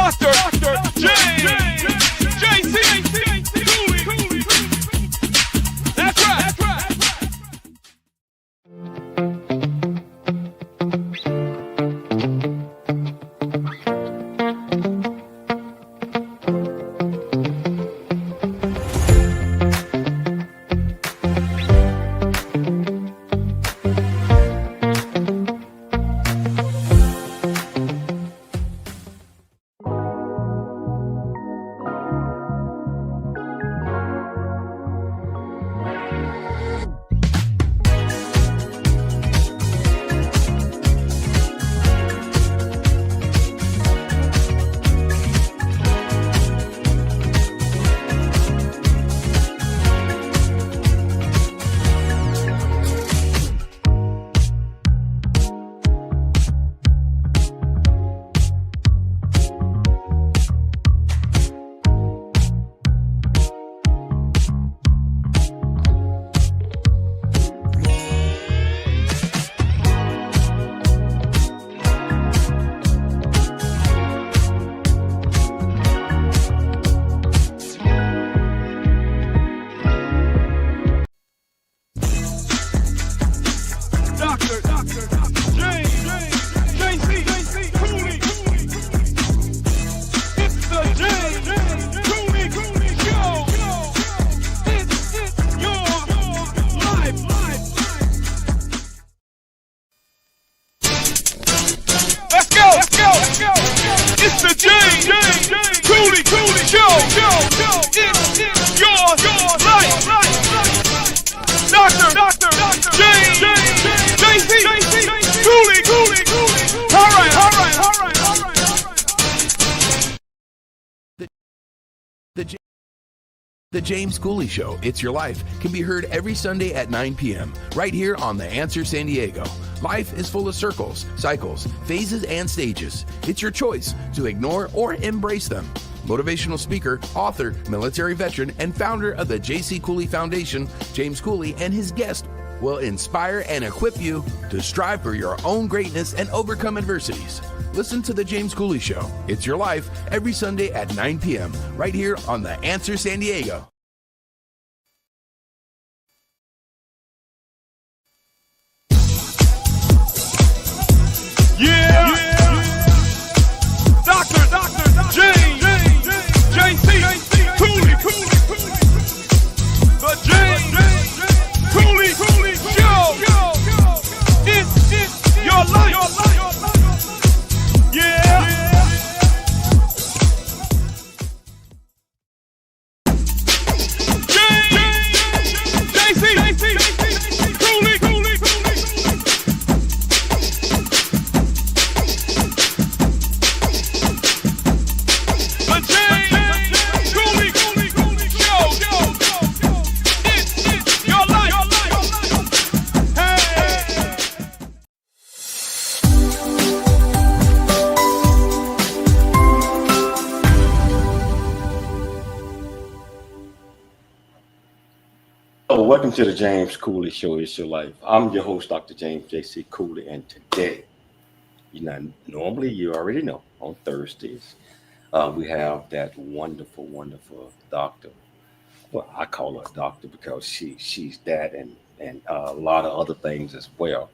Dr. James J.C. Cooley. That's right. It's the James Cooley Show. It's your life. Dr. James J.C. Cooley. All right. The James Cooley Show, It's Your Life, can be heard every Sunday at 9 p.m. right here on The Answer San Diego. Life is full of circles, cycles, phases, and stages. It's your choice to ignore or embrace them. Motivational speaker, author, military veteran, and founder of the J.C. Cooley Foundation, James Cooley, and his guest will inspire and equip you to strive for your own greatness and overcome adversities. Listen to The James Cooley Show, It's Your Life, every Sunday at 9 p.m. right here on The Answer San Diego. Yeah. Dr. James J.C. Cooley. The James Cooley Show. It's your life. Yeah. James J.C. Cooley. Welcome to the James Cooley Show, It's Your Life. I'm your host, Dr. James J.C. Cooley, and today, normally you already know, on Thursdays, we have that wonderful doctor. Well, I call her a doctor because she's that and a lot of other things as well.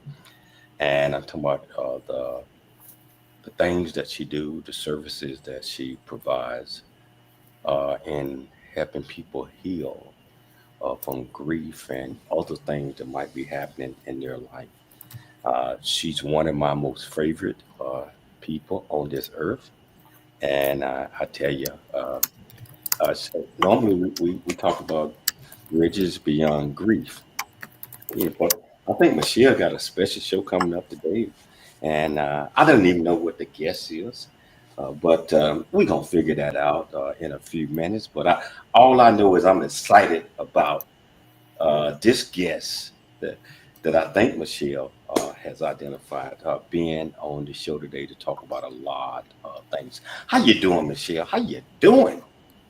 And I'm talking about the things that she do, the services that she provides in helping people heal from grief and other things that might be happening in their life. She's one of my most favorite people on this earth. And I tell you, so normally we talk about bridges beyond grief. Yeah, but I think Michelle got a special show coming up today. And I don't even know what the guest is. But we're going to figure that out in a few minutes. But all I know is I'm excited about this guest that I think Michelle has identified being on the show today to talk about a lot of things. How you doing, Michelle? How you doing?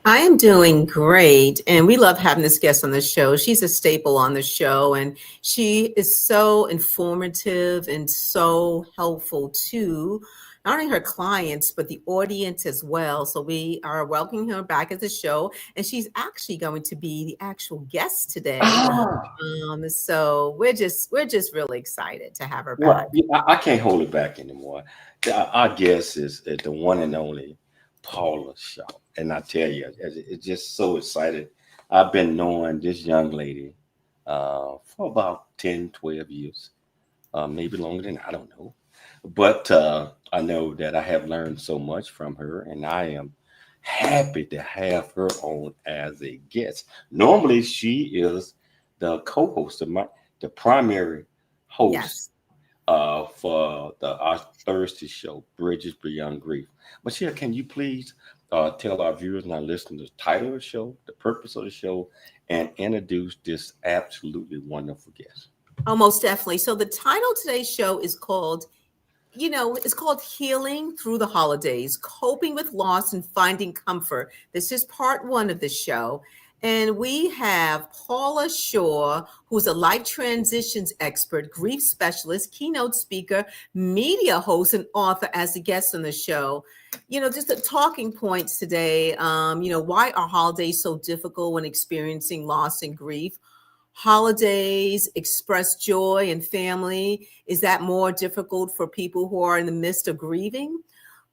I am doing great. And we love having this guest on the show. She's a staple on the show. And she is so informative and so helpful to not only her clients, but the audience as well. So we are welcoming her back at the show, and she's actually going to be the actual guest today. So we're just really excited to have her back. Well, I can't hold it back anymore. Our guest is the one and only Paula Shaw. And I tell you, it's just so excited. I've been knowing this young lady for about 10, 12 years, maybe longer than I don't know. But I know that I have learned so much from her, and I am happy to have her on as a guest. Normally, she is the co-host of the primary host Yes. for our Thursday show, Bridges Beyond Grief. Michelle, can you please tell our viewers and our listeners the title of the show, the purpose of the show, and introduce this absolutely wonderful guest? Oh, most definitely. So the title of today's show is called, it's called Healing Through the Holidays, Coping with Loss and Finding Comfort. This is part one of the show. And we have Paula Shaw, who's a life transitions expert, grief specialist, keynote speaker, media host, and author as a guest on the show. Just the talking points today. Why are holidays so difficult when experiencing loss and grief? Holidays express joy and family. Is that more difficult for people who are in the midst of grieving?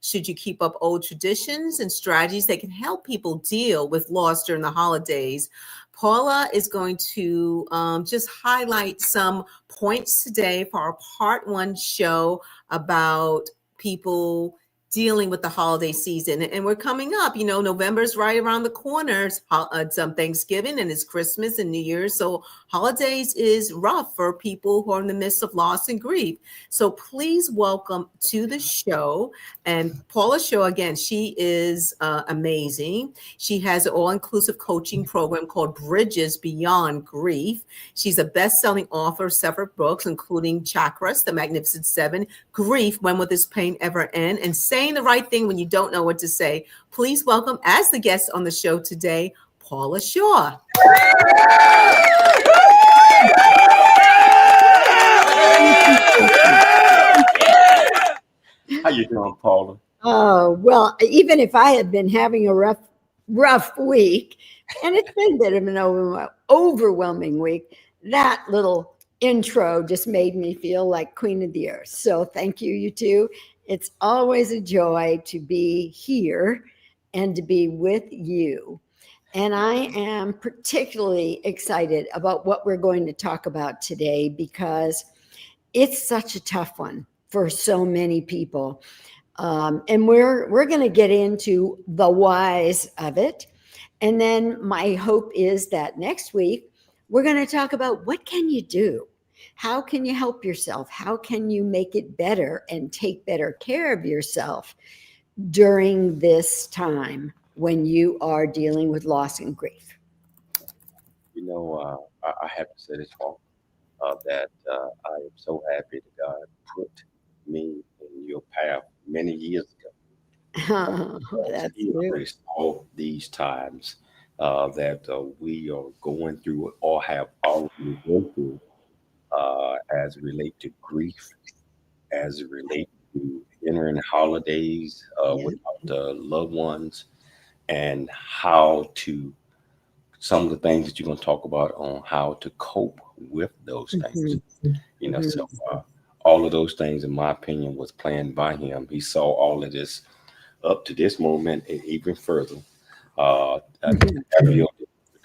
Should you keep up old traditions and strategies that can help people deal with loss during the holidays? Paula is going to just highlight some points today for our part one show about people dealing with the holiday season. And we're coming up, November's right around the corner. It's some Thanksgiving and it's Christmas and New Year's. So holidays is rough for people who are in the midst of loss and grief. So please welcome to the show. And Paula Shaw, again, she is amazing. She has an all-inclusive coaching program called Bridges Beyond Grief. She's a best-selling author of several books, including Chakras, The Magnificent Seven, Grief, When Will This Pain Ever End, and Saying the Right Thing When You Don't Know What to Say. Please welcome, as the guest on the show today, Paula Shaw. How you doing, Paula? Oh, well, even if I had been having a rough week, and it's been a bit of an overwhelming week, that little intro just made me feel like Queen of the Earth. So thank you, you two. It's always a joy to be here and to be with you. And I am particularly excited about what we're going to talk about today because it's such a tough one for so many people. And we're going to get into the whys of it. And then my hope is that next week, we're going to talk about what can you do? How can you help yourself? How can you make it better and take better care of yourself during this time when you are dealing with loss and grief? I have to say this, Paul, that I am so happy that God put me in your path many years ago. That's He true. embraced all these times that we are going through or have already been through as it relates to grief, as it relates to entering holidays without the loved ones, and some of the things that you're going to talk about on how to cope with those things. So all of those things, in my opinion, was planned by him. He saw all of this up to this moment and even further. To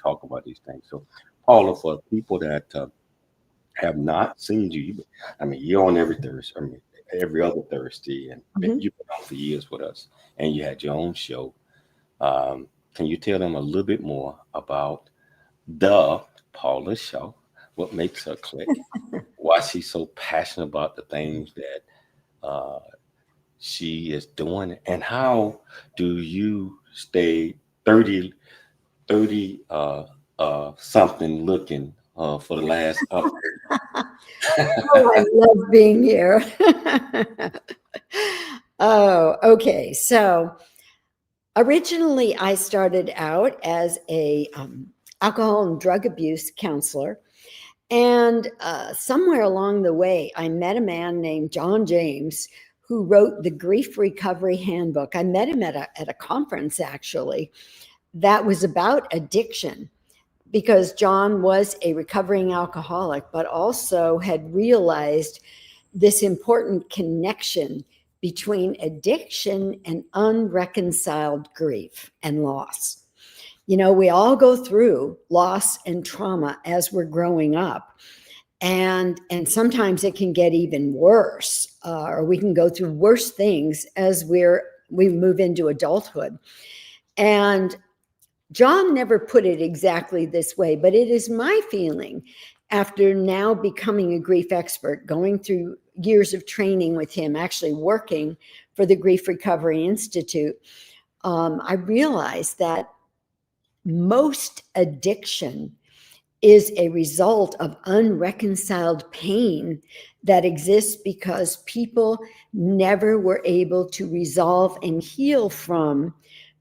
talk about these things. So, Paula, for people that have not seen you, you're on every Thursday, every other Thursday, and you've been on for years with us, and you had your own show. Can you tell them a little bit more about the Paula Shaw? What makes her click? Why she's so passionate about the things that she is doing, and how do you stay 30 something looking for the last Oh, I love being here. Oh, okay. So originally I started out as a alcohol and drug abuse counselor. And somewhere along the way, I met a man named John James, who wrote the Grief Recovery Handbook. I met him at a conference, actually, that was about addiction, because John was a recovering alcoholic, but also had realized this important connection between addiction and unreconciled grief and loss. You know, we all go through loss and trauma as we're growing up. And sometimes it can get even worse, or we can go through worse things as we move into adulthood. And John never put it exactly this way, but it is my feeling, after now becoming a grief expert, going through years of training with him, actually working for the Grief Recovery Institute, I realized that most addiction is a result of unreconciled pain that exists because people never were able to resolve and heal from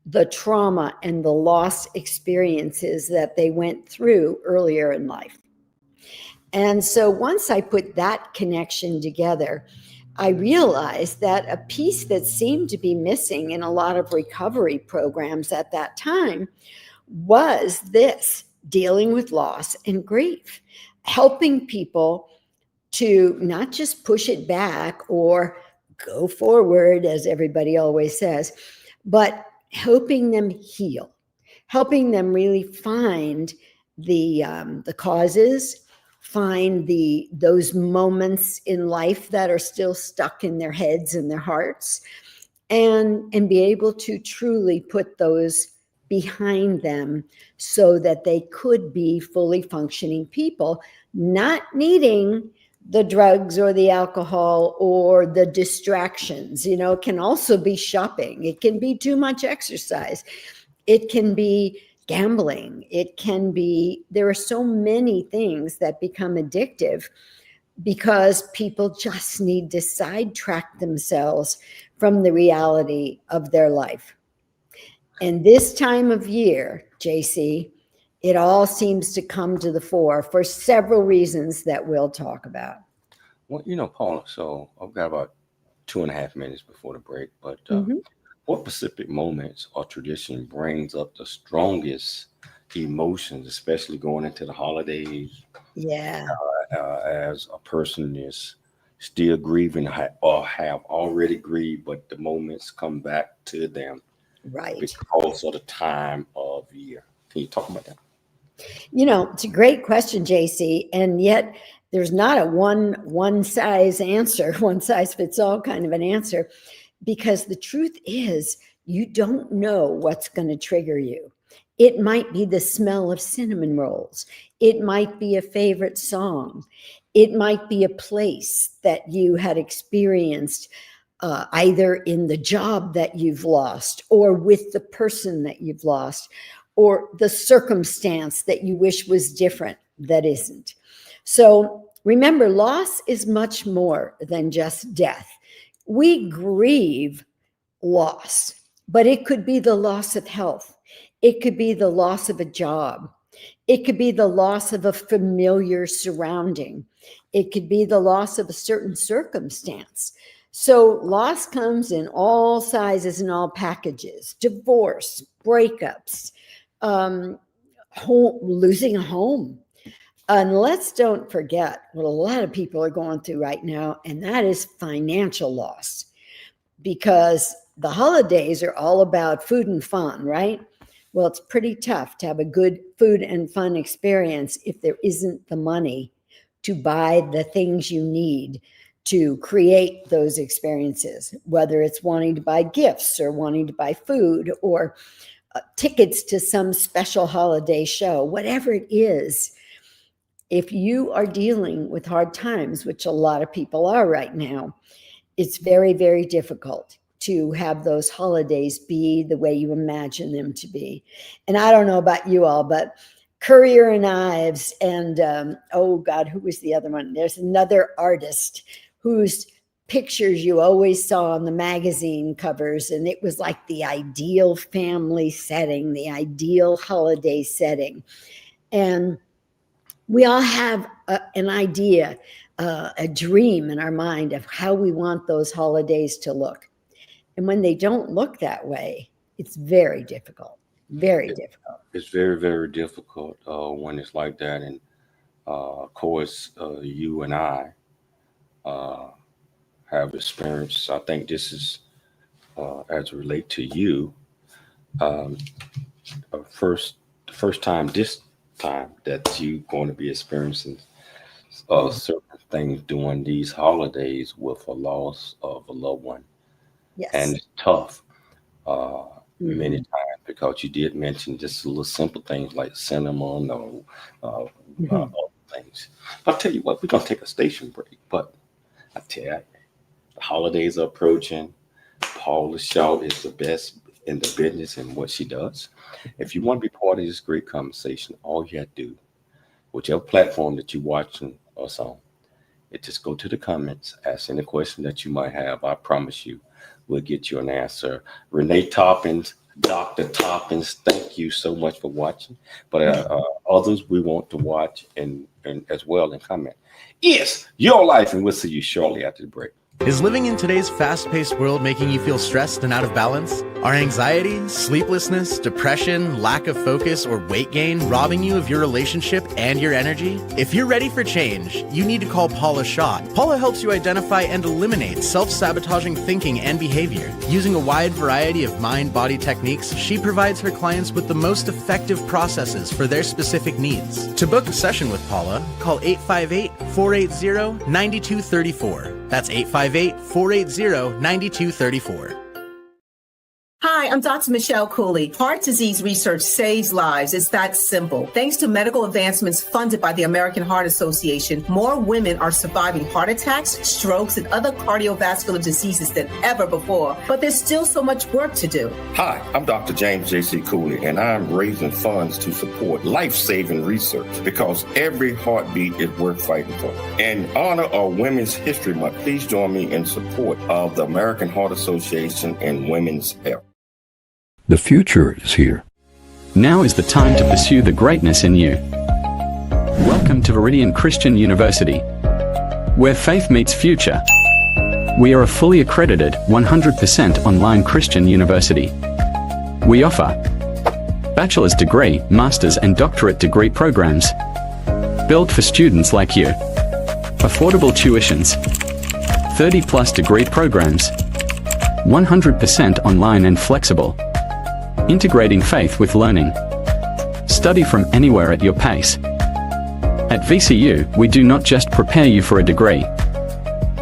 the trauma and the loss experiences that they went through earlier in life. And so once I put that connection together, I realized that a piece that seemed to be missing in a lot of recovery programs at that time was this: dealing with loss and grief, helping people to not just push it back or go forward, as everybody always says, but helping them heal, helping them really find the causes, find those moments in life that are still stuck in their heads and their hearts, and be able to truly put those behind them so that they could be fully functioning people, not needing the drugs or the alcohol or the distractions. You know, it can also be shopping. It can be too much exercise. It can be gambling. It can be, there are so many things that become addictive because people just need to sidetrack themselves from the reality of their life. And this time of year, JC, it all seems to come to the fore for several reasons that we'll talk about. Well, you know, Paula, so I've got about 2.5 minutes before the break, but what specific moments or tradition brings up the strongest emotions, especially going into the holidays, Yeah. as a person is still grieving or have already grieved, but the moments come back to them Right. because of the time of year? Can you talk about that? You know, it's a great question, JC, and yet there's not a one size answer, one size fits all kind of an answer, because the truth is you don't know what's going to trigger you. It might be the smell of cinnamon rolls. It might be a favorite song. It might be a place that you had experienced, either in the job that you've lost or with the person that you've lost, or the circumstance that you wish was different that isn't. So remember, loss is much more than just death. We grieve loss, but it could be the loss of health. It could be the loss of a job. It could be the loss of a familiar surrounding. It could be the loss of a certain circumstance. So loss comes in all sizes and all packages: divorce, breakups, losing a home. And let's don't forget what a lot of people are going through right now, and that is financial loss, because the holidays are all about food and fun, right? Well, it's pretty tough to have a good food and fun experience if there isn't the money to buy the things you need to create those experiences, whether it's wanting to buy gifts or wanting to buy food or tickets to some special holiday show, whatever it is. If you are dealing with hard times, which a lot of people are right now, it's very, very difficult to have those holidays be the way you imagine them to be. And I don't know about you all, but Courier and Ives and, oh God, who was the other one? There's another artist whose pictures you always saw on the magazine covers, and it was like the ideal family setting, the ideal holiday setting. And we all have an idea a dream in our mind of how we want those holidays to look. And when they don't look that way, it's very difficult, very difficult. It's very, very difficult when it's like that. And of course, you and I have experienced, I think this is as it relate to you, um, the first time this time that you're going to be experiencing certain things during these holidays with a loss of a loved one. Yes. And it's tough many times because you did mention just little simple things like cinnamon or other things. I'll tell you what, we're going to take a station break, but I tell you, the holidays are approaching. Paula Shaw is the best in the business in what she does. If you want to be part of this great conversation, all you have to do, whichever platform that you're watching us on, is just go to the comments, ask any question that you might have. I promise you, we'll get you an answer. Renee Toppins, Dr. Toppins, thank you so much for watching. But others we want to watch and as well and comment. It's your life, and we'll see you shortly after the break. Is living in today's fast-paced world making you feel stressed and out of balance? Are anxiety, sleeplessness, depression, lack of focus, or weight gain robbing you of your relationship and your energy? If you're ready for change, you need to call Paula Shaw. Paula helps you identify and eliminate self-sabotaging thinking and behavior. Using a wide variety of mind-body techniques, she provides her clients with the most effective processes for their specific needs. To book a session with Paula, call 858-480-9234. That's 858-480-9234. Hi, I'm Dr. Michelle Cooley. Heart disease research saves lives. It's that simple. Thanks to medical advancements funded by the American Heart Association, more women are surviving heart attacks, strokes, and other cardiovascular diseases than ever before. But there's still so much work to do. Hi, I'm Dr. James J.C. Cooley, and I'm raising funds to support life-saving research because every heartbeat is worth fighting for. In honor of Women's History Month, please join me in support of the American Heart Association and women's health. The future is here. Now is the time to pursue the greatness in you. Welcome to Viridian Christian University, where faith meets future. We are a fully accredited, 100% online Christian university. We offer bachelor's degree, master's and doctorate degree programs, built for students like you. Affordable tuitions, 30+ degree programs, 100% online and flexible. Integrating faith with learning. Study from anywhere at your pace. At VCU, we do not just prepare you for a degree.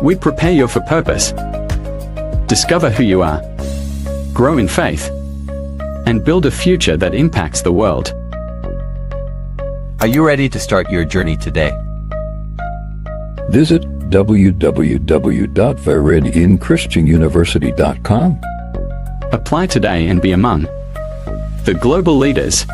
We prepare you for purpose. Discover who you are. Grow in faith. And build a future that impacts the world. Are you ready to start your journey today? Visit www.viridianchristianuniversity.com. Apply today and be among the global leaders.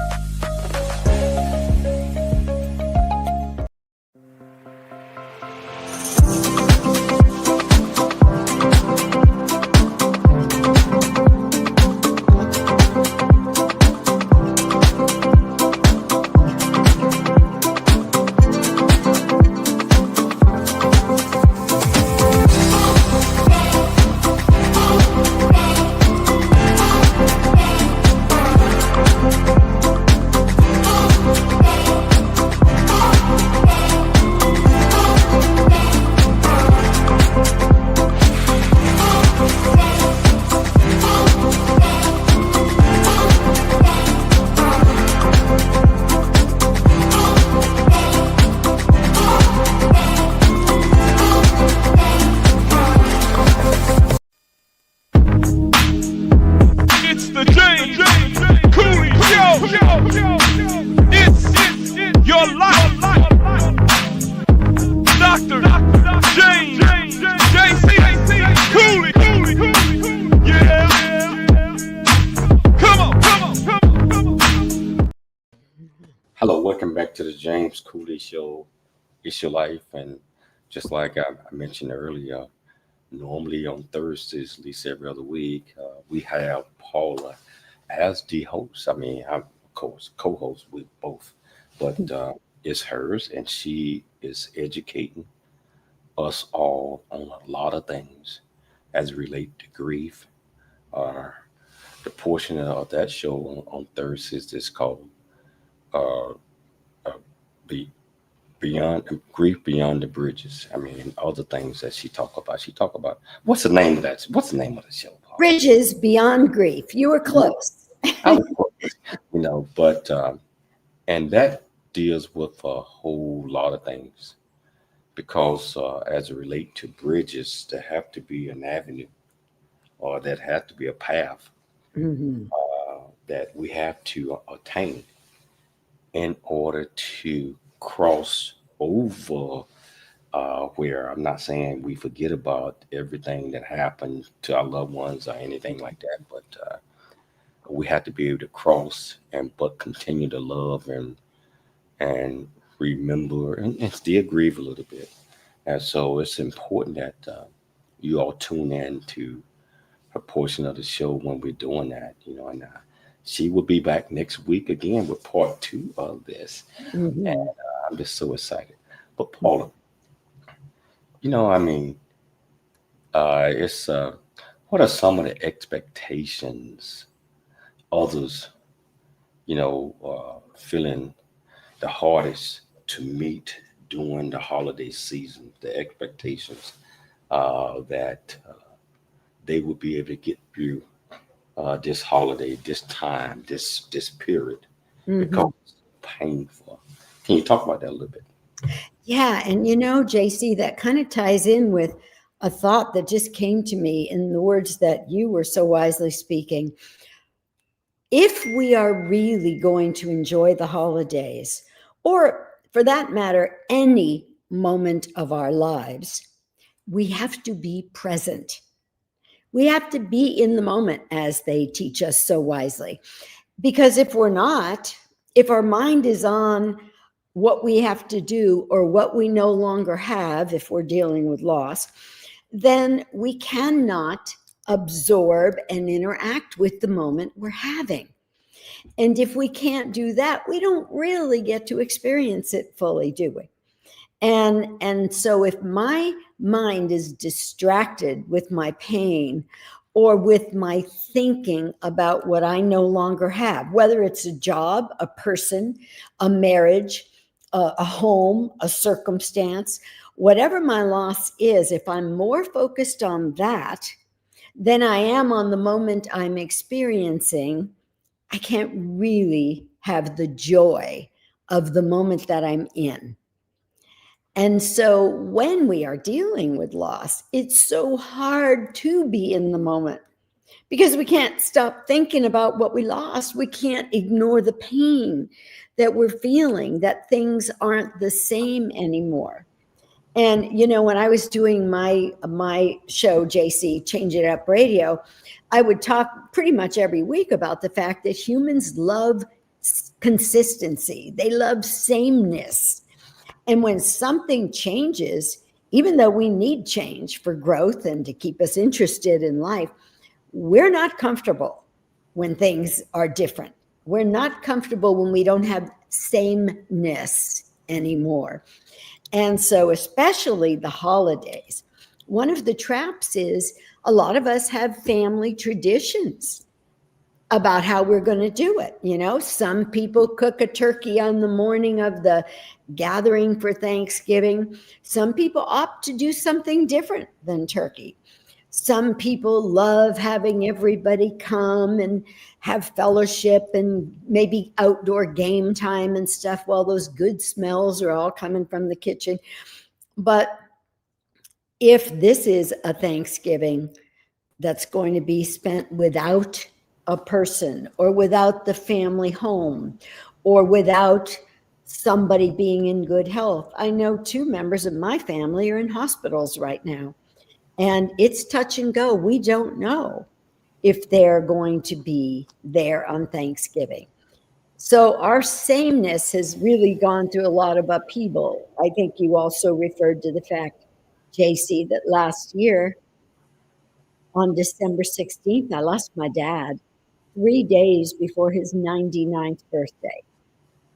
Hello, welcome back to the James Cooley Show. It's your life, and just like I mentioned earlier, normally on Thursdays, at least every other week, we have Paula as the host. I mean, I'm of course co-host with both, but it's hers, and she is educating us all on a lot of things as it relate to grief. Uh, the portion of that show on Thursdays is called uh, uh, Be, Beyond Grief Beyond the Bridges. I mean, and other things that she talk about. She talk about what's the name of that? What's the name of the show? Paul? Bridges Beyond Grief. You were close. I was close, but and that deals with a whole lot of things because as it relate to bridges, there have to be an avenue or that have to be a path Mhm. that we have to attain in order to cross over where I'm not saying we forget about everything that happened to our loved ones or anything like that, but we have to be able to cross and but continue to love and remember and still grieve a little bit. And so it's important that you all tune in to a portion of the show when we're doing that, and she will be back next week again with part 2 of this. Mhm. And I'm just so excited. But Paula, I mean, it's what are some of the expectations others, feeling the hardest to meet during the holiday season, the expectations that they will be able to get through this holiday, this time, this period, because Mhm. it's painful. Can you talk about that a little bit? Yeah. And JC, that kind of ties in with a thought that just came to me in the words that you were so wisely speaking. If we are really going to enjoy the holidays, or for that matter, any moment of our lives, we have to be present. We have to be in the moment, as they teach us so wisely. Because if we're not, if our mind is on what we have to do or what we no longer have, if we're dealing with loss, then we cannot absorb and interact with the moment we're having. And if we can't do that, we don't really get to experience it fully, do we? And so if my mind is distracted with my pain or with my thinking about what I no longer have, whether it's a job, a person, a marriage, a home, a circumstance, whatever my loss is, if I'm more focused on that than I am on the moment I'm experiencing, I can't really have the joy of the moment that I'm in. And so when we are dealing with loss, it's so hard to be in the moment because we can't stop thinking about what we lost. We can't ignore the pain that we're feeling, that things aren't the same anymore. And when I was doing my show, JC, Change It Up Radio, I would talk pretty much every week about the fact that humans love consistency. They love sameness. And when something changes, even though we need change for growth and to keep us interested in life, we're not comfortable when things are different. We're not comfortable when we don't have sameness anymore. And so, especially the holidays, one of the traps is a lot of us have family traditions about how we're going to do it. Some people cook a turkey on the morning of the gathering for Thanksgiving. Some people opt to do something different than turkey. Some people love having everybody come and have fellowship and maybe outdoor game time and stuff while those good smells are all coming from the kitchen. But if this is a Thanksgiving that's going to be spent without a person or without the family home or without somebody being in good health. I know 2 members of my family are in hospitals right now, and it's touch and go. We don't know if they're going to be there on Thanksgiving. So our sameness has really gone through a lot of upheaval. I think you also referred to the fact, JC, that last year on December 16th, I lost my dad 3 days before his 99th birthday.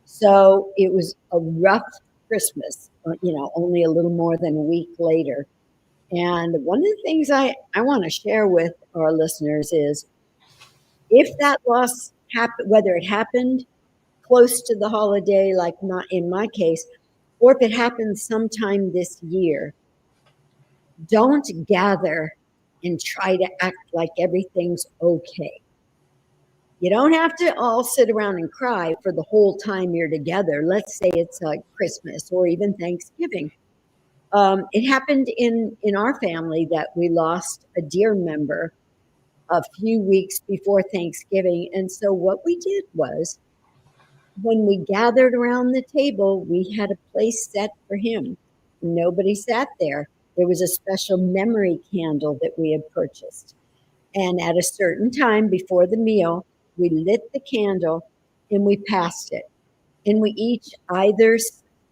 So it was a rough Christmas, only a little more than a week later. And one of the things I want to share with our listeners is if that loss happened, whether it happened close to the holiday, like not in my case, or if it happens sometime this year, don't gather and try to act like everything's okay. You don't have to all sit around and cry for the whole time you're together. Let's say it's like Christmas or even Thanksgiving. It happened in our family that we lost a dear member a few weeks before Thanksgiving. And so what we did was when we gathered around the table, we had a place set for him. Nobody sat there. There was a special memory candle that we had purchased. And at a certain time before the meal, we lit the candle and we passed it. And we each either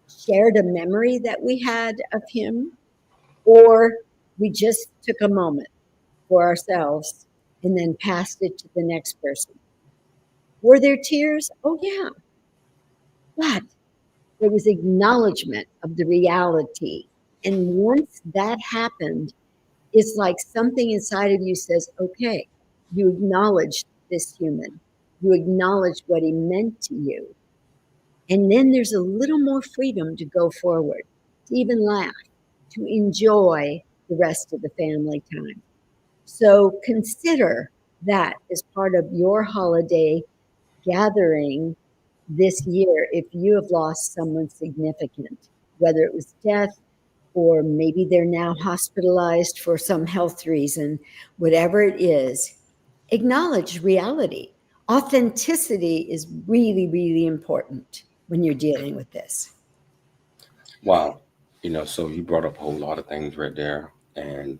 shared a memory that we had of him, or we just took a moment for ourselves and then passed it to the next person. Were there tears? Oh, yeah. But there was acknowledgement of the reality. And once that happened, it's like something inside of you says, okay, you acknowledge this human. You acknowledge what he meant to you. And then there's a little more freedom to go forward, to even laugh, to enjoy the rest of the family time. So consider that as part of your holiday gathering this year if you have lost someone significant, whether it was death or maybe they're now hospitalized for some health reason, whatever it is, acknowledge reality. Authenticity is really, really important when you're dealing with this. Wow. So you brought up a whole lot of things right there. And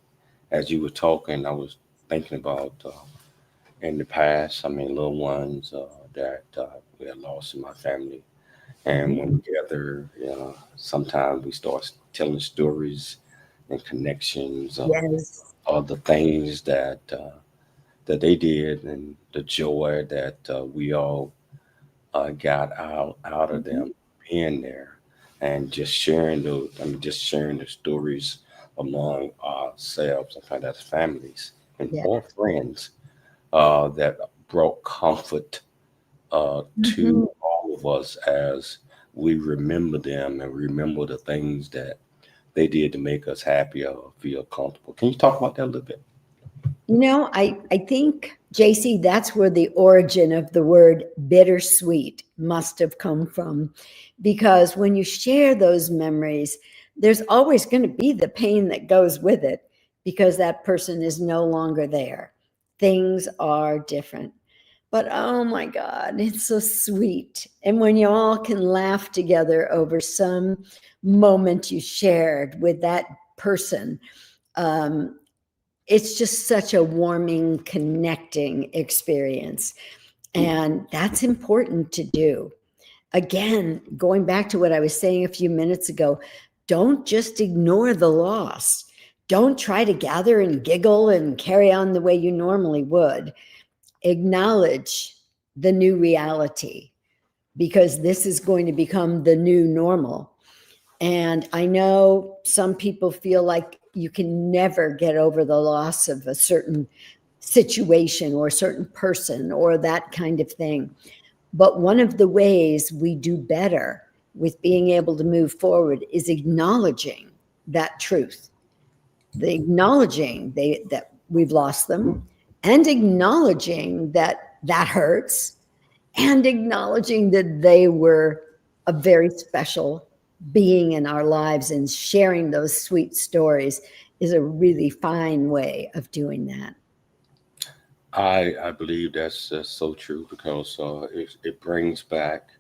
as you were talking, I was thinking about in the past, little ones that we had lost in my family. And when we gather, sometimes we start telling stories and connections Yes. of the things that they did and the joy that we all got out of them being there and just sharing the stories among ourselves and kind of families and Yeah. or friends that brought comfort to all of us as we remember them and remember the things that they did to make us happy or feel comfortable. Can you talk about that a little bit? I think, JC, that's where the origin of the word bittersweet must have come from. Because when you share those memories, there's always going to be the pain that goes with it because that person is no longer there. Things are different. But oh my God, it's so sweet. And when you all can laugh together over some moment you shared with that person, it's just such a warming, connecting experience. And that's important to do. Again, going back to what I was saying a few minutes ago, don't just ignore the loss. Don't try to gather and giggle and carry on the way you normally would. Acknowledge the new reality because this is going to become the new normal. And I know some people feel like you can never get over the loss of a certain situation or a certain person or that kind of thing. But one of the ways we do better with being able to move forward is acknowledging that truth, the acknowledging that we've lost them and acknowledging that hurts and acknowledging that they were a very special being in our lives, and sharing those sweet stories is a really fine way of doing that. I believe that's so true because it brings back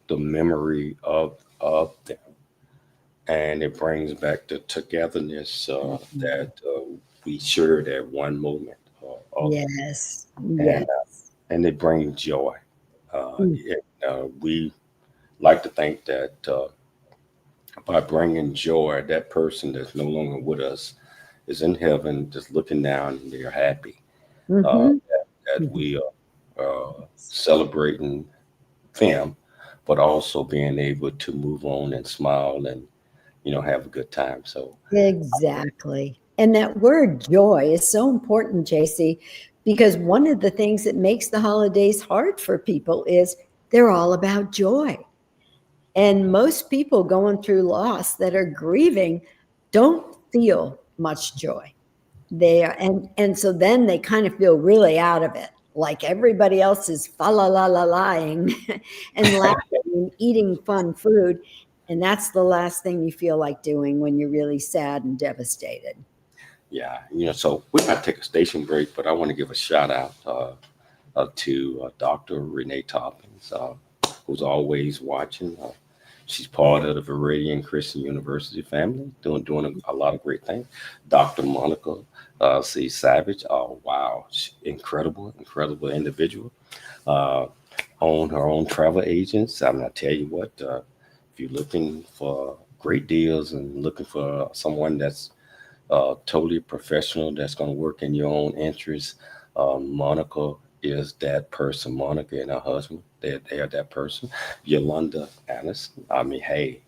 the memory of them, and it brings back the togetherness that we shared at one moment. Yes. And, Yes. and it brings joy. We like to think that by bringing joy, that person that's no longer with us is in heaven, just looking down, and they're happy that we are celebrating them. but also being able to move on and smile and, have a good time. So Exactly. And that word joy is so important, JC, because one of the things that makes the holidays hard for people is they're all about joy. And most people going through loss that are grieving don't feel much joy. They are, and so then they kind of feel really out of it, like everybody else is fa la la la lying and laughing and eating fun food. And that's the last thing you feel like doing when you're really sad and devastated. yeah, so we're going to take a station break, but I want to give a shout out to Dr. Renee Toppins, who's always watching. She's part of the Viridian Christian University family, doing a lot of great things. Dr. Monica C. Savage, oh wow, incredible individual. Own her own travel agents. I'm gonna tell you what, if you're looking for great deals and looking for someone that's totally professional, that's going to work in your own interests, Monica is that person. Monica and her husband, they are that person. Yolanda Anderson. I mean, hey,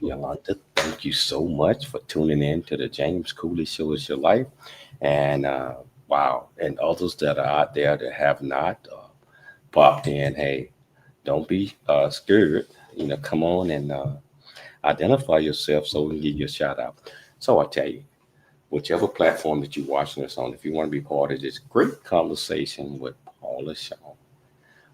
Yolanda, thank you so much for tuning in to the James Cooley Show Is Your Life. And wow, and others that are out there that have not popped in, hey, don't be scared. Come on and identify yourself so we can give you a shout out. So I tell you, whichever platform that you're watching us on, if you want to be part of this great conversation with Paula Shaw,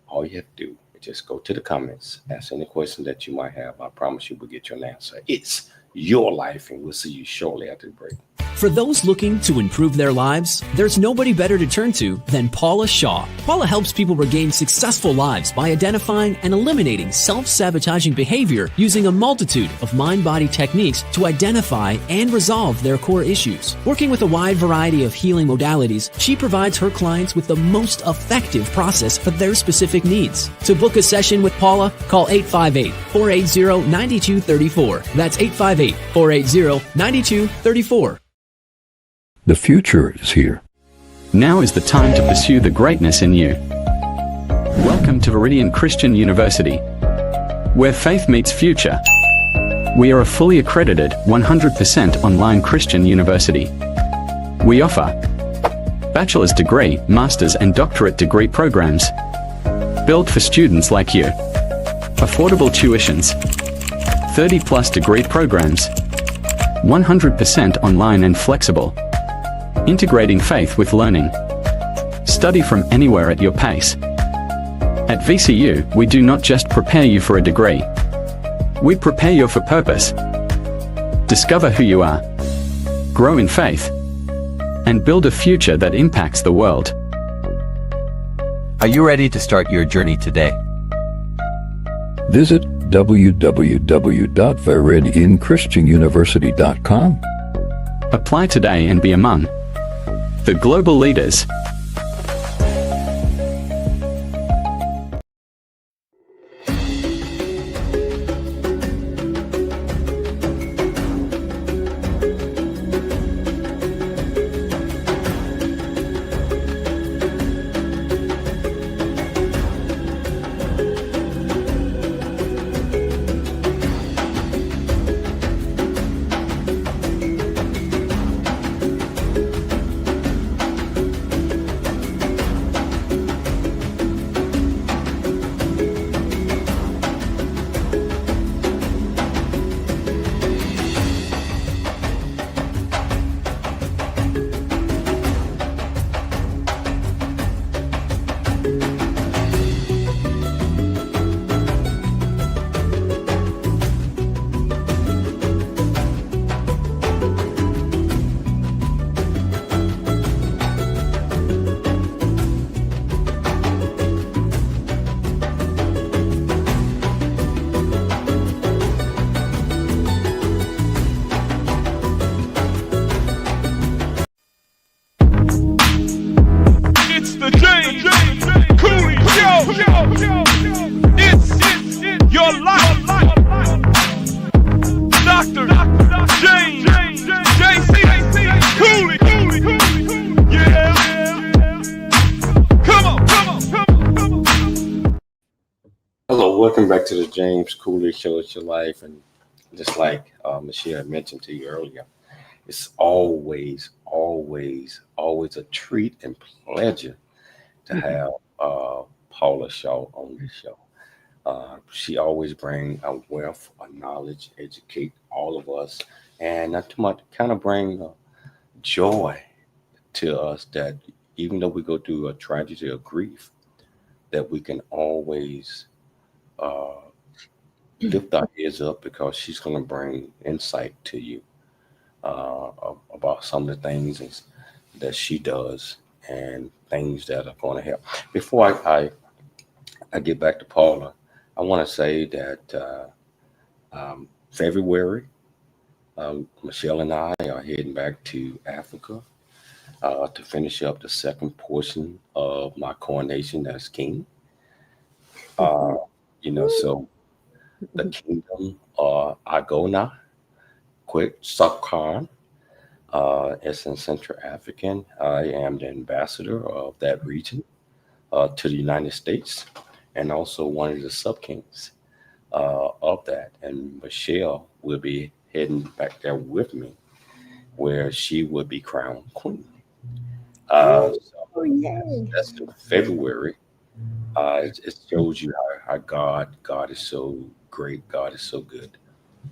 all you have to do is just go to the comments, ask any question that you might have. I promise you will get you an answer. It's your life, and we'll see you shortly after the break. For those looking to improve their lives, there's nobody better to turn to than Paula Shaw. Paula helps people regain successful lives by identifying and eliminating self-sabotaging behavior using a multitude of mind-body techniques to identify and resolve their core issues. Working with a wide variety of healing modalities, she provides her clients with the most effective process for their specific needs. To book a session with Paula, call 858-480-9234. That's 858-480-9234. The future is here. Now is the time to pursue the greatness in you. Welcome to Viridian Christian University, where faith meets future. We are a fully accredited 100% online Christian university. We offer bachelor's degree, master's and doctorate degree programs built for students like you. Affordable tuitions, 30+ degree programs, 100% online and flexible. Integrating faith with learning. Study from anywhere at your pace. At VCU, we do not just prepare you for a degree. We prepare you for purpose. Discover who you are. Grow in faith. And build a future that impacts the world. Are you ready to start your journey today? Visit www.viridianchristianuniversity.com. Apply today and be among the global leaders. welcome back to the James Cooley Show. It's your life, and just like Michelle had mentioned to you earlier, it's always, always, always a treat and pleasure to have Paula Shaw on this show. She always brings a wealth of knowledge, educate all of us, and not too much, kind of bring joy to us that even though we go through a tragedy of grief, that we can always lift our heads up because she's going to bring insight to you about some of the things that she does and things that are going to help. Before I get back to Paula, I want to say that February, Michelle and I are heading back to Africa to finish up the second portion of my coronation as king. So the kingdom I go now, quick Sakar. It's in Central African. I am the ambassador of that region to the United States, and also one of the sub-kings of that. And Michelle will be heading back there with me, where she will be crowned queen. That's in February. It shows you how God is so great. God is so good.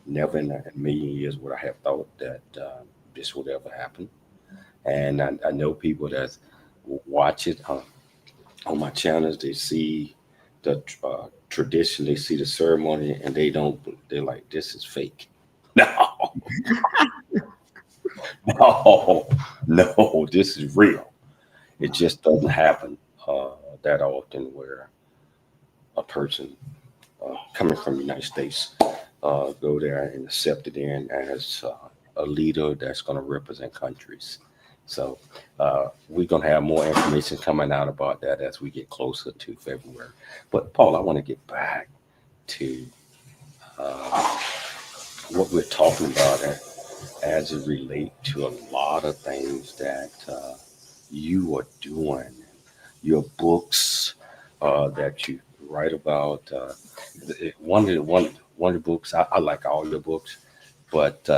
Never in a million years would I have thought that this would ever happen. And I know people that watch it on my channels. They see the tradition, they see the ceremony, and they're like, this is fake. No, no, this is real. It just doesn't happen that often where a person coming from the United States go there and accepted in as a leader that's going to represent countries. So we're going to have more information coming out about that as we get closer to February. But Paul, I want to get back to what we're talking about as it relates to a lot of things that you are doing, your books that you write about. One of the books, I like all your books, but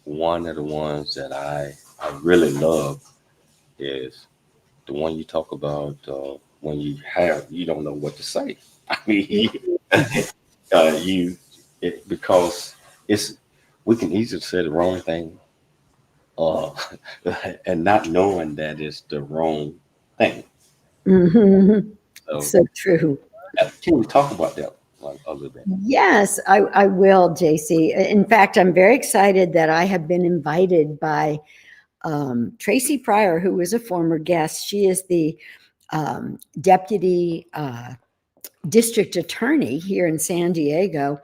one of the ones that I really love is the one you talk about when you don't know what to say. I mean, because we can easily say the wrong thing and not knowing that it's the wrong thing. Mm-hmm. So true. Can we talk about that a little bit? Yes, I will, JC. In fact, I'm very excited that I have been invited by Tracy Pryor, who was a former guest. She is the deputy district attorney here in San Diego,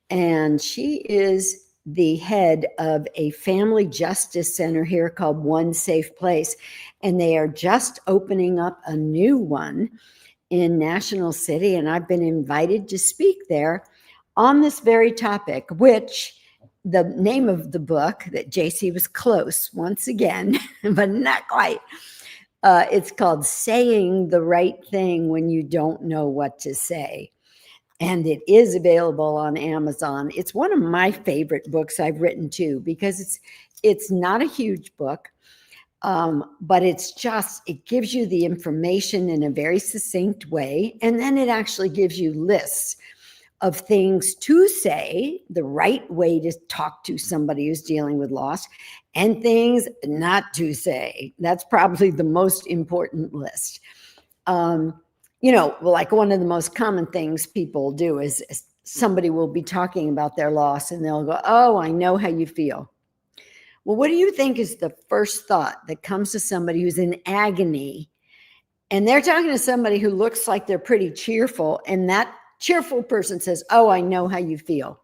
and she is the head of a family justice center here called One Safe Place, and they are just opening up a new one in National City, and I've been invited to speak there on this very topic, which the name of the book that JC was close once again, but not quite. It's called Saying the Right Thing When You Don't Know What to Say. And it is available on Amazon. It's one of my favorite books I've written too, because it's not a huge book, but it gives you the information in a very succinct way. And then it actually gives you lists of things to say, the right way to talk to somebody who's dealing with loss, and things not to say. That's probably the most important list. Like one of the most common things people do is somebody will be talking about their loss and they'll go, "Oh, I know how you feel." Well, what do you think is the first thought that comes to somebody who's in agony and they're talking to somebody who looks like they're pretty cheerful, and that cheerful person says, "Oh, I know how you feel"?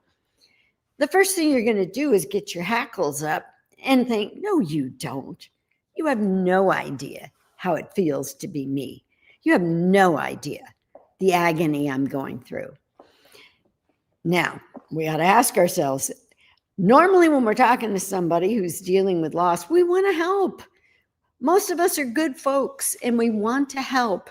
The first thing you're going to do is get your hackles up and think, "No, you don't. You have no idea how it feels to be me. You have no idea the agony I'm going through." Now, we got to ask ourselves, normally when we're talking to somebody who's dealing with loss, we want to help. Most of us are good folks and we want to help.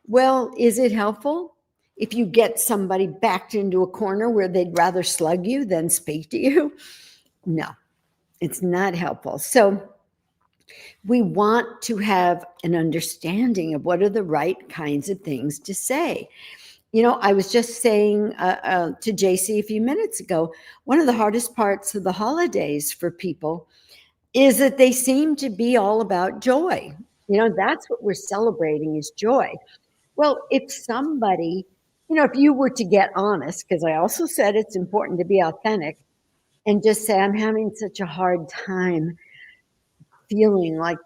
Well, is it helpful if you get somebody backed into a corner where they'd rather slug you than speak to you. No, it's not helpful. So we want to have an understanding of what are the right kinds of things to say. You know, I was just saying to JC a few minutes ago, one of the hardest parts of the holidays for people is that they seem to be all about joy. You know, that's what we're celebrating is joy. Well, if somebody, you know, if you were to get honest, because I also said it's important to be authentic and just say, I'm having such a hard time feeling like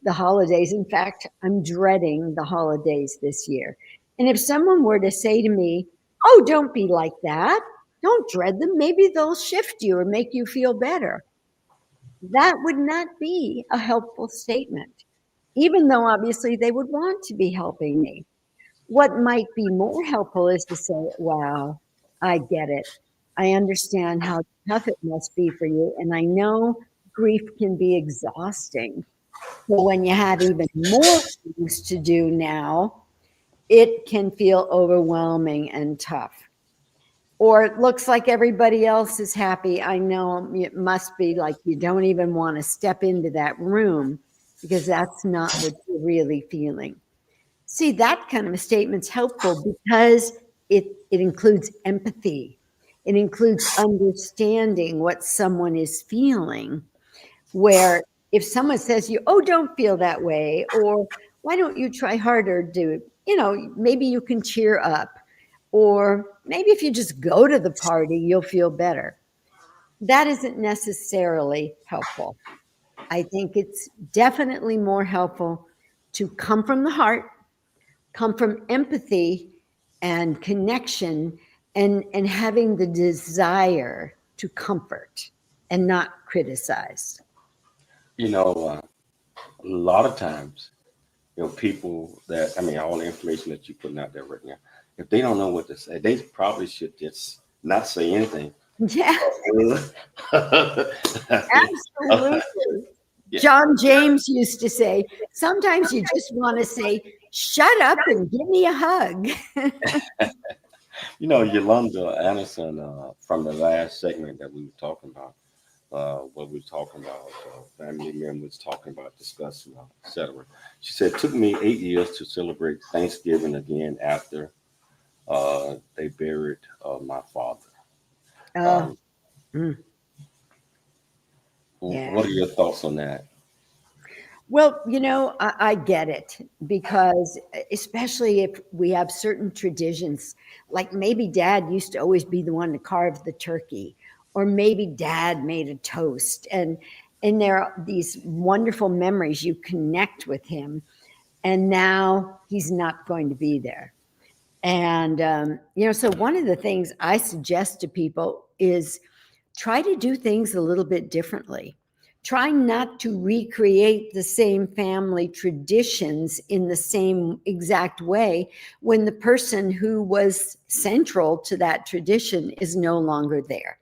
the holidays. In fact, I'm dreading the holidays this year. And if someone were to say to me, oh, don't be like that, don't dread them, maybe they'll shift you or make you feel better. That would not be a helpful statement, even though obviously they would want to be helping me. What might be more helpful is to say, wow, I get it. I understand how tough it must be for you. And I know grief can be exhausting. So when you have even more things to do now, it can feel overwhelming and tough. Or it looks like everybody else is happy. I know it must be like you don't even want to step into that room because that's not what you're really feeling. See, that kind of a statement's helpful because it includes empathy. It includes understanding what someone is feeling, where if someone says to you, oh, don't feel that way, or why don't you try harder, dude? You know, maybe you can cheer up. Or maybe if you just go to the party, you'll feel better. That isn't necessarily helpful. I think it's definitely more helpful to come from the heart, come from empathy and connection, and having the desire to comfort and not criticize. You know, a lot of times, you know, people that, I mean, all the information that you're putting out there right now, if they don't know what to say, they probably should just not say anything. Yeah. Absolutely. Yeah. John James used to say, sometimes you just want to say, shut up and give me a hug. You know, Yolanda Anderson, from the last segment that we were talking about, what we were talking about, family members talking about, discussing, etc. She said, it took me 8 years to celebrate Thanksgiving again after they buried my father. What are your thoughts on that? Well, you know, I get it, because especially if we have certain traditions, like maybe dad used to always be the one to carve the turkey, or maybe dad made a toast, and there are these wonderful memories you connect with him, and now he's not going to be there. And, you know, so one of the things I suggest to people is try to do things a little bit differently. Try not to recreate the same family traditions in the same exact way when the person who was central to that tradition is no longer there.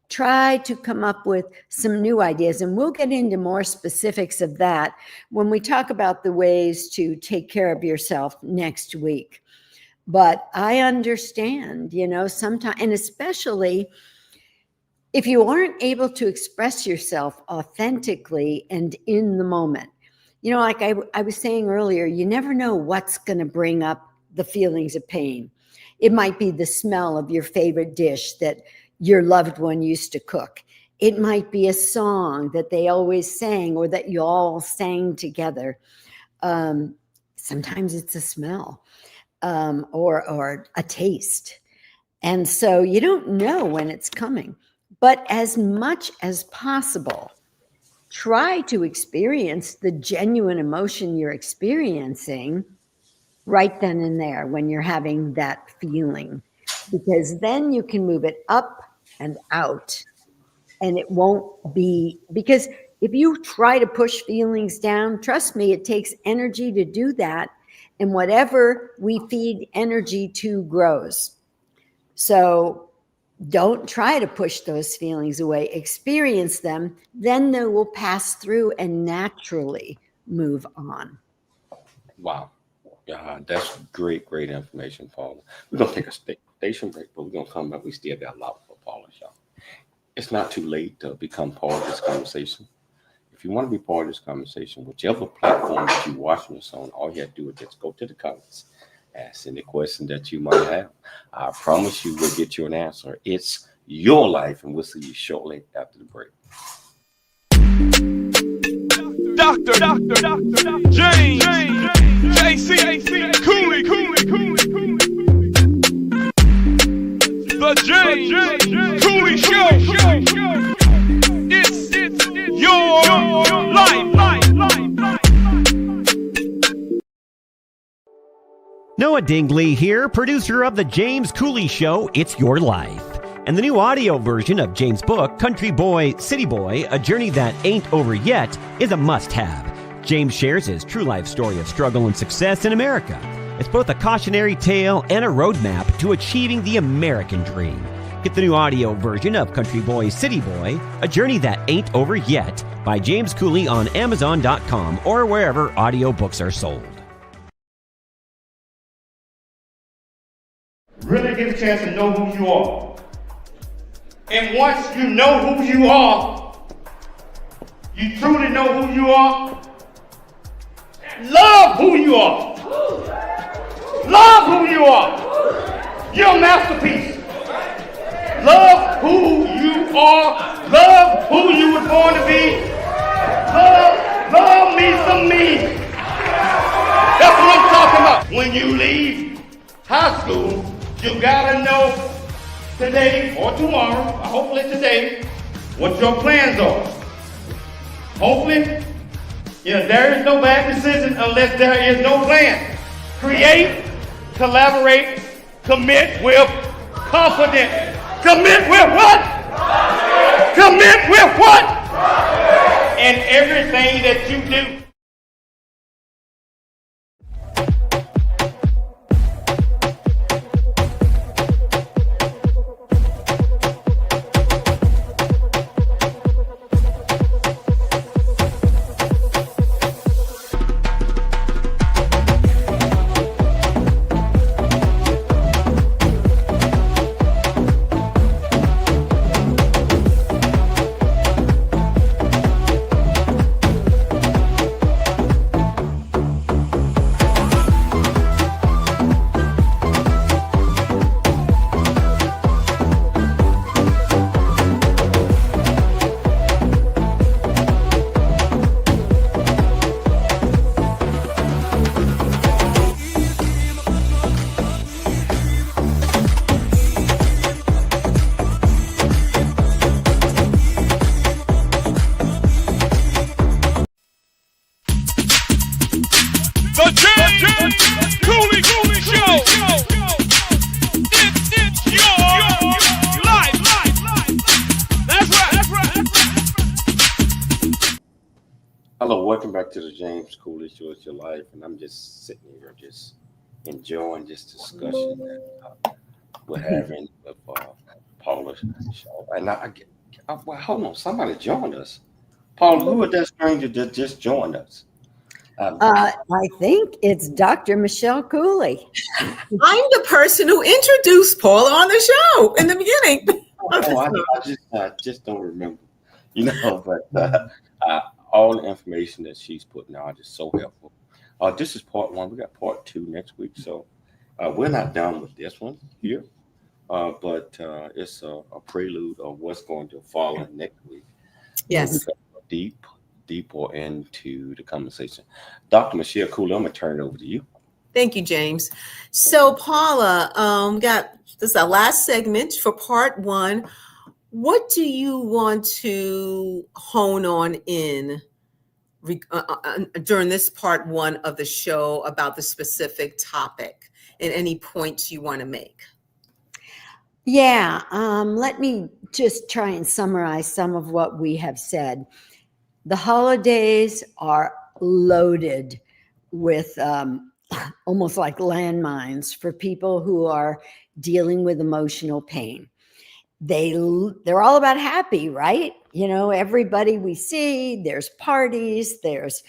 Try to come up with some new ideas, and we'll get into more specifics of that when we talk about the ways to take care of yourself next week. But I understand, you know, sometimes, and especially if you aren't able to express yourself authentically and in the moment. You know, like I was saying earlier, you never know what's going to bring up the feelings of pain. It might be the smell of your favorite dish that your loved one used to cook. It might be a song that they always sang or that you all sang together. Sometimes it's a smell or a taste. And so you don't know when it's coming. But as much as possible, try to experience the genuine emotion you're experiencing right then and there when you're having that feeling, because then you can move it up and out, and it won't be, because if you try to push feelings down, trust me, it takes energy to do that. And whatever we feed energy to grows. So don't try to push those feelings away. Experience them, then they will pass through and naturally move on. Wow. That's great information, Paula. We're going to take a station break, but we're going to come back. We still got a lot for Paula, y'all. It's not too late to become part of this conversation. If you want to be part of this conversation, whichever platform that you're watching this on, all you have to do is just go to the comments, ask any question that you might have. I promise you we'll get you an answer. It's your life, and we'll see you shortly after the break. Dr. James JC Cooley. The James Cooley Show. It's your life. Noah Dingley here, producer of The James Cooley Show, It's Your Life. And the new audio version of James' book, Country Boy, City Boy, A Journey That Ain't Over Yet, is a must-have. James shares his true life story of struggle and success in America. It's both a cautionary tale and a roadmap to achieving the American dream. Get the new audio version of Country Boy, City Boy, A Journey That Ain't Over Yet by James Cooley on Amazon.com or wherever audiobooks are sold. Really get a chance to know who you are. And once you know who you are, you truly know who you are, love who you are. Love who you are. You're a masterpiece. Love who you are. Love who you were born to be. Love me some me. That's what I'm talking about. When you leave high school, you gotta know today or tomorrow, or hopefully today, what your plans are. Hopefully, there is no bad decision unless there is no plan. Create, collaborate, commit with confidence. Commit with what? Commit with what? In everything that you do. Welcome back to the James Cooley Show, It's Your Life, and I'm just sitting here just enjoying this discussion that we're having with Paula's show. And well, hold on, somebody joined us. Paula, who is that stranger that just joined us? I think it's Dr. Michelle Cooley. I'm the person who introduced Paula on the show in the beginning. I just don't remember, but all the information that she's putting out is so helpful. This is part one. We got part two next week. So we're not done with this one here, but it's a prelude of what's going to follow next week. Yes. Deeper into the conversation. Dr. Michelle Cooley, I'm going to turn it over to you. Thank you, James. So Paula, this is our last segment for part one. What do you want to hone on in during this part one of the show about the specific topic, and any points you want to make? Yeah, let me just try and summarize some of what we have said. The holidays are loaded with almost like landmines for people who are dealing with emotional pain. They're all about happy, right? Everybody we see, there's parties, there's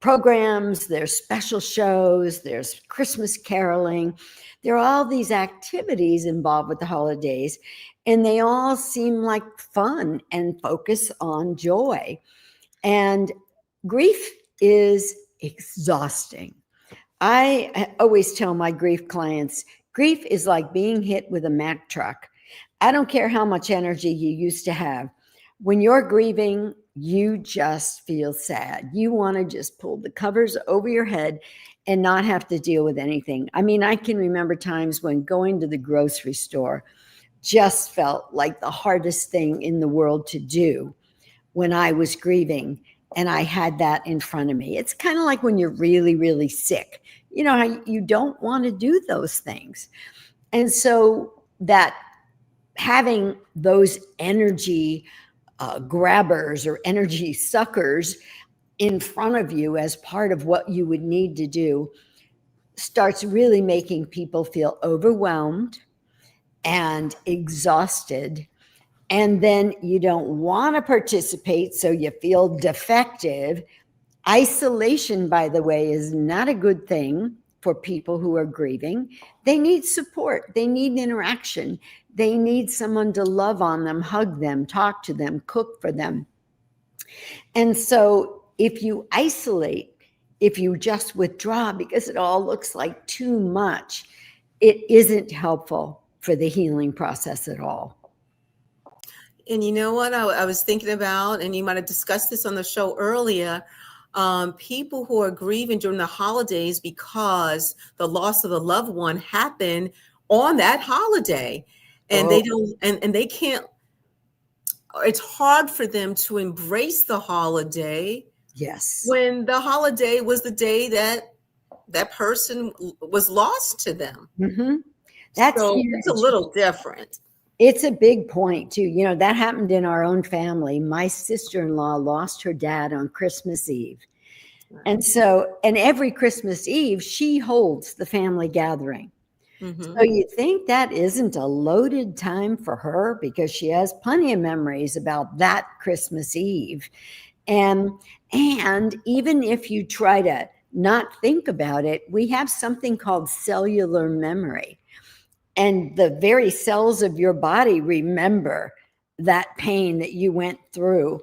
programs, there's special shows, there's Christmas caroling. There are all these activities involved with the holidays, and they all seem like fun and focus on joy. And grief is exhausting. I always tell my grief clients, grief is like being hit with a Mack truck. I don't care how much energy you used to have. When you're grieving, you just feel sad. You want to just pull the covers over your head and not have to deal with anything. I mean, I can remember times when going to the grocery store just felt like the hardest thing in the world to do when I was grieving and I had that in front of me. It's kind of like when you're really, really sick. You know, you don't want to do those things. And so that having those energy grabbers or energy suckers in front of you as part of what you would need to do starts really making people feel overwhelmed and exhausted. And then you don't want to participate, so you feel defective. Isolation, by the way, is not a good thing for people who are grieving. They need support. They need interaction. They need someone to love on them, hug them, talk to them, cook for them. And so if you isolate, if you just withdraw because it all looks like too much, it isn't helpful for the healing process at all. And you know what I was thinking about, and you might have discussed this on the show earlier, people who are grieving during the holidays because the loss of a loved one happened on that holiday. And they don't, and they can't, it's hard for them to embrace the holiday. Yes. When the holiday was the day that that person was lost to them. Mm-hmm. That's so it's a little different. It's a big point too. You know, that happened in our own family. My sister-in-law lost her dad on Christmas Eve. And so, and every Christmas Eve, she holds the family gathering. Mm-hmm. So you think that isn't a loaded time for her because she has plenty of memories about that Christmas Eve. And even if you try to not think about it, we have something called cellular memory. And the very cells of your body remember that pain that you went through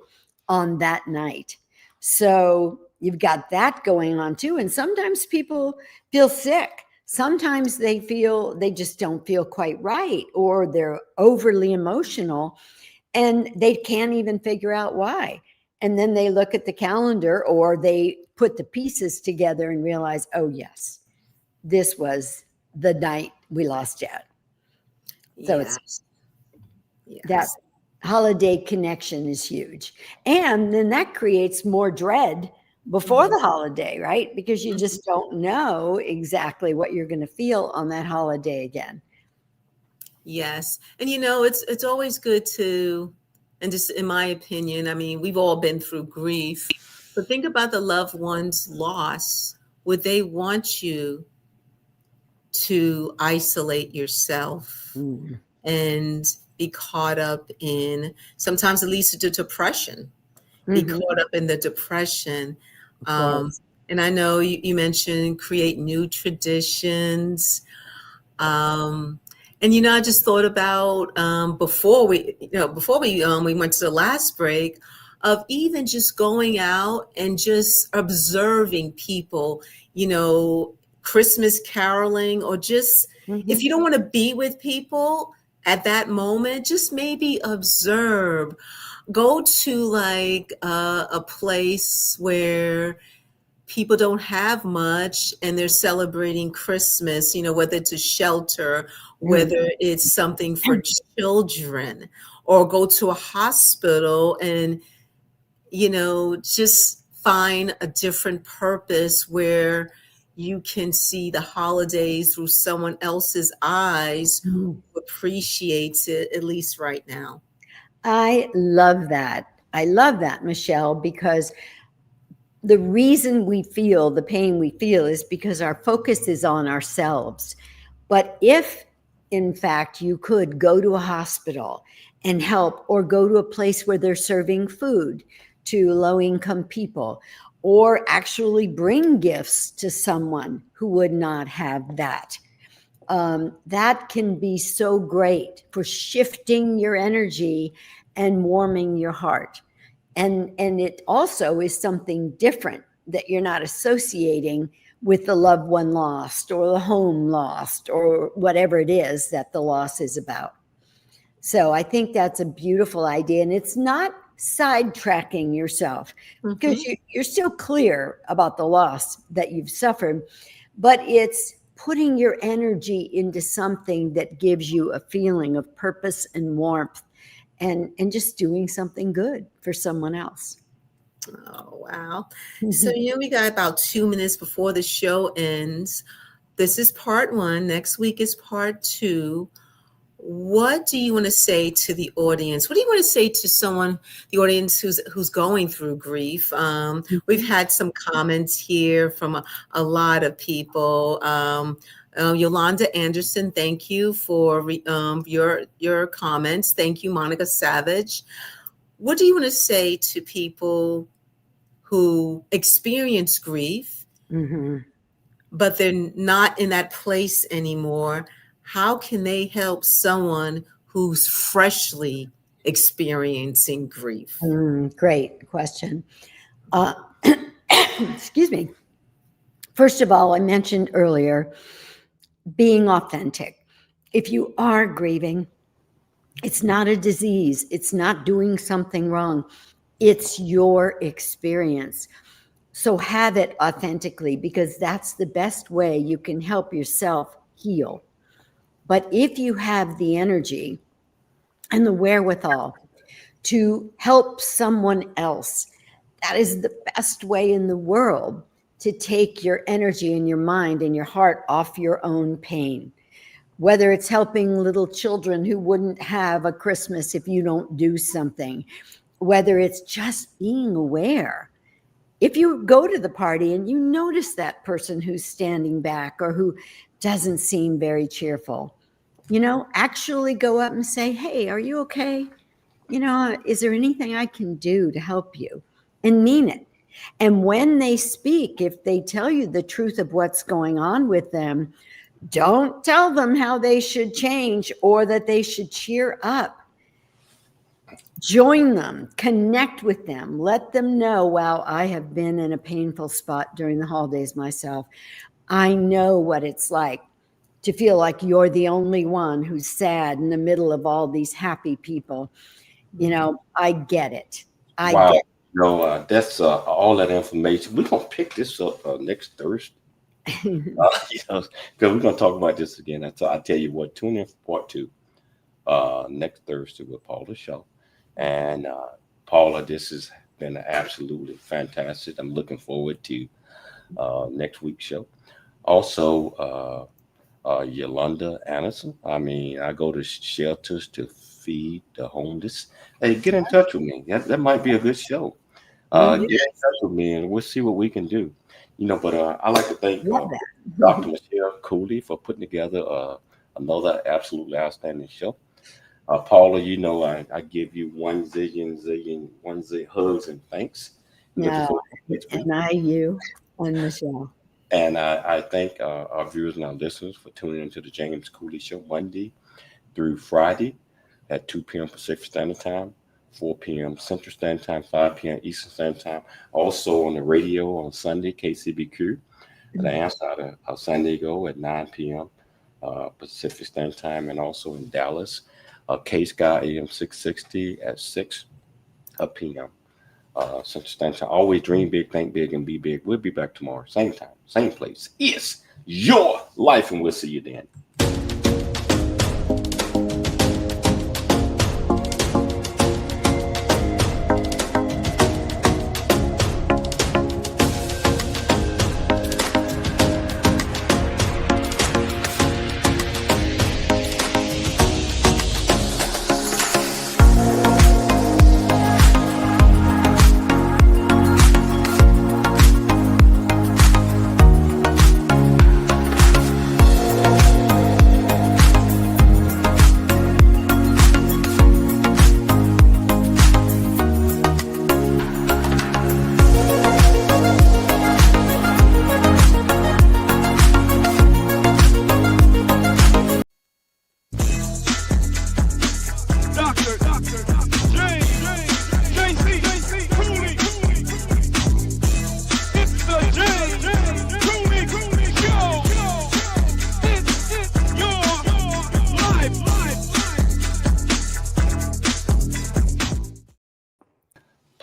on that night. So you've got that going on too. And sometimes people feel sick. Sometimes they just don't feel quite right, or they're overly emotional and they can't even figure out why. And then they look at the calendar or they put the pieces together and realize, oh yes, this was the night we lost Dad. So it's that holiday connection is huge. And then that creates more dread before the holiday, right? Because you just don't know exactly what you're going to feel on that holiday again. Yes. And you know, it's always good to, and just in my opinion, I mean, we've all been through grief, but think about the loved one's loss. Would they want you to isolate yourself and be caught up in, sometimes it leads to depression, be caught up in the depression. And I know you mentioned create new traditions. And, you know, I just thought about before we went to the last break, of even just going out and just observing people, you know, Christmas caroling, or just if you don't want to be with people at that moment, just maybe observe. Go to like a place where people don't have much and they're celebrating Christmas, you know, whether it's a shelter, whether it's something for children, or go to a hospital and, you know, just find a different purpose where you can see the holidays through someone else's eyes who appreciates it, at least right now. I love that. I love that, Michelle, because the reason we feel the pain we feel is because our focus is on ourselves. But if, in fact, you could go to a hospital and help, or go to a place where they're serving food to low-income people, or actually bring gifts to someone who would not have that. That can be so great for shifting your energy and warming your heart. And it also is something different that you're not associating with the loved one lost or the home lost or whatever it is that the loss is about. So I think that's a beautiful idea. And it's not sidetracking yourself because you're still clear about the loss that you've suffered, but it's putting your energy into something that gives you a feeling of purpose and warmth and just doing something good for someone else. Oh, wow. So, we got about 2 minutes before the show ends. This is part 1. Next week is part 2. What do you want to say to the audience? What do you want to say to the audience who's going through grief? We've had some comments here from a lot of people. Yolanda Anderson, thank you for your comments. Thank you, Monica Savage. What do you want to say to people who experience grief, but they're not in that place anymore? How can they help someone who's freshly experiencing grief? Great question. Excuse me. First of all, I mentioned earlier, being authentic. If you are grieving, it's not a disease. It's not doing something wrong. It's your experience. So have it authentically, because that's the best way you can help yourself heal. But if you have the energy and the wherewithal to help someone else, that is the best way in the world to take your energy and your mind and your heart off your own pain. Whether it's helping little children who wouldn't have a Christmas if you don't do something, whether it's just being aware. If you go to the party and you notice that person who's standing back or who doesn't seem very cheerful, actually go up and say, hey, are you okay? Is there anything I can do to help you? And mean it. And when they speak, if they tell you the truth of what's going on with them, don't tell them how they should change or that they should cheer up. Join them, connect with them, let them know, wow, I have been in a painful spot during the holidays myself. I know what it's like to feel like you're the only one who's sad in the middle of all these happy people. I get it. Wow. Get it. No, that's all that information. We're going to pick this up next Thursday. Because we're going to talk about this again. I tell you what, tune in for part 2 next Thursday with Paula Shaw. And Paula, this has been absolutely fantastic. I'm looking forward to next week's show. Also, Yolanda Anderson. I go to shelters to feed the homeless. Hey, get in touch with me. That might be a good show. Get in touch with me and we'll see what we can do. But I like to thank Dr. Michelle Cooley for putting together another absolutely outstanding show. Paula, I give you one zillion hugs and thanks. No, and you and Michelle. And I thank our viewers and our listeners for tuning into the James Cooley Show Monday through Friday at 2 p.m. Pacific Standard Time, 4 p.m. Central Standard Time, 5 p.m. Eastern Standard Time. Also on the radio on Sunday, KCBQ, the answer out of San Diego at 9 p.m. Pacific Standard Time, and also in Dallas, K-Sky AM 660 at 6 p.m. Central Standard Time. Always dream big, think big, and be big. We'll be back tomorrow, same time, same place. It's your life, and we'll see you then.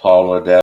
Paula, that